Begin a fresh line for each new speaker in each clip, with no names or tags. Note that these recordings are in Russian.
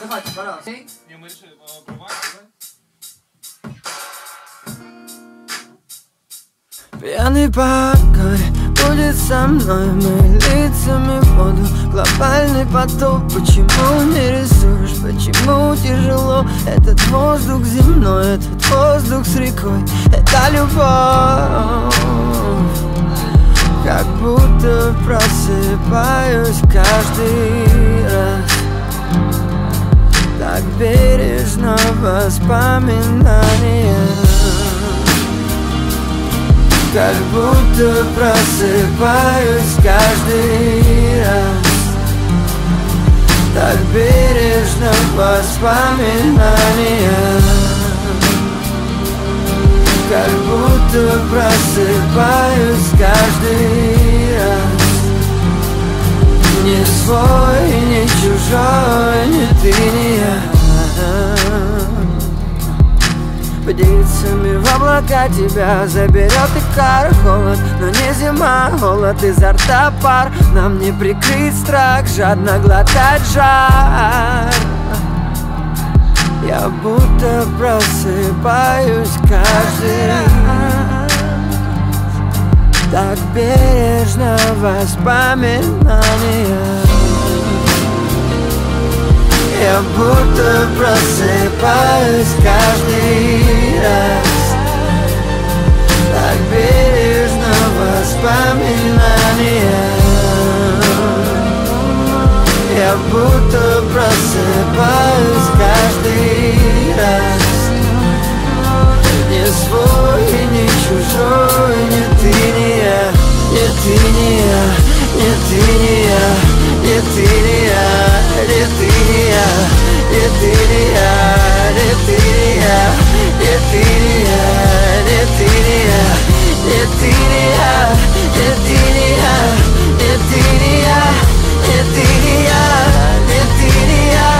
Давайте, пожалуйста.
Не, мы решили проводить, да?
Пьяный покой будет со мной, мы лицами в воду, глобальный потоп. Почему не рисуешь, почему тяжело? Этот воздух земной, этот воздух с рекой, это любовь. Как будто просыпаюсь каждый раз, так бережно воспоминания. Как будто просыпаюсь каждый раз, так бережно воспоминания. Как будто просыпаюсь каждый раз. Не свой, не чужой, не ты, не я. Птицами в облака тебя заберет и кар, холод, но не зима, холод изо рта пар. Нам не прикрыть страх, жадно глотать жар. Я будто просыпаюсь каждый раз, так бережно воспоминания. Я будто просыпаюсь каждый раз, так бережно воспоминания. Я будто просыпаюсь каждый раз. Не свой, не чужой, не ты, не я. Не ты, не я, не ты, не я. Не ты, не я, не ты, не я. Не ты, не я, не ты, не я. Не ты, не я, не ты, не я. Не ты, не я, не ты, не я. Не ты, не я, не ты, не я. Не ты, не я, не ты, не я.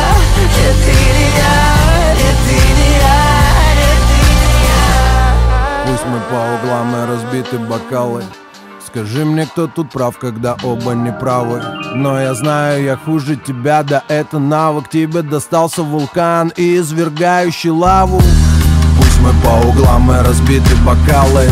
Не ты, не я, не ты, не я.
Пусть мы по углам и разбиты бокалы. Скажи мне, кто тут прав, когда оба неправы. Но я знаю, я хуже тебя, да это навык. Тебе достался вулкан и извергающий лаву. Пусть мы по углам и разбиты бокалы.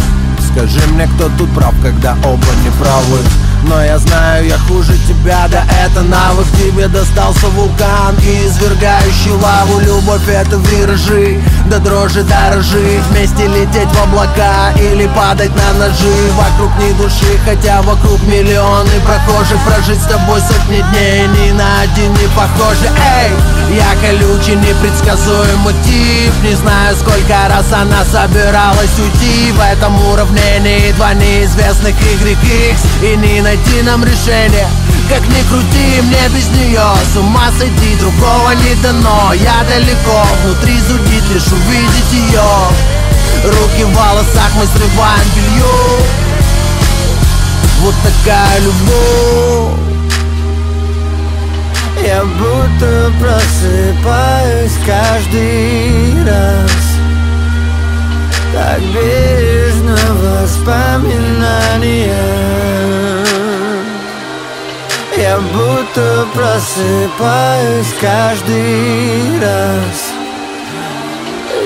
Скажи мне, кто тут прав, когда оба неправы. Но я знаю, я хуже тебя, да это навык. Тебе достался вулкан и извергающий лаву. Любовь — это виражи, да дрожи дорожи. Вместе лететь в облака или падать на ножи. Вокруг ни души, хотя вокруг миллионы прохожих. Прожить с тобой сотни дней, ни на один не похожи. Эй, я колючий, непредсказуемый тип. Не знаю, сколько раз она собиралась уйти. В этом уравнении два неизвестных YX. И не найти нам решение. Как ни крути, мне без нее с ума сойти, другого не дано. Я далеко, внутри зудит лишь увидеть ее. Руки в волосах, мы срываем белье. Вот такая любовь.
Я будто просыпаюсь каждый раз, так бережно воспоминания. Я будто просыпаюсь каждый раз.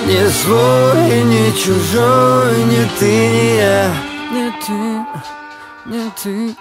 Не свой, не чужой, не ты, не я. Не ты, не ты.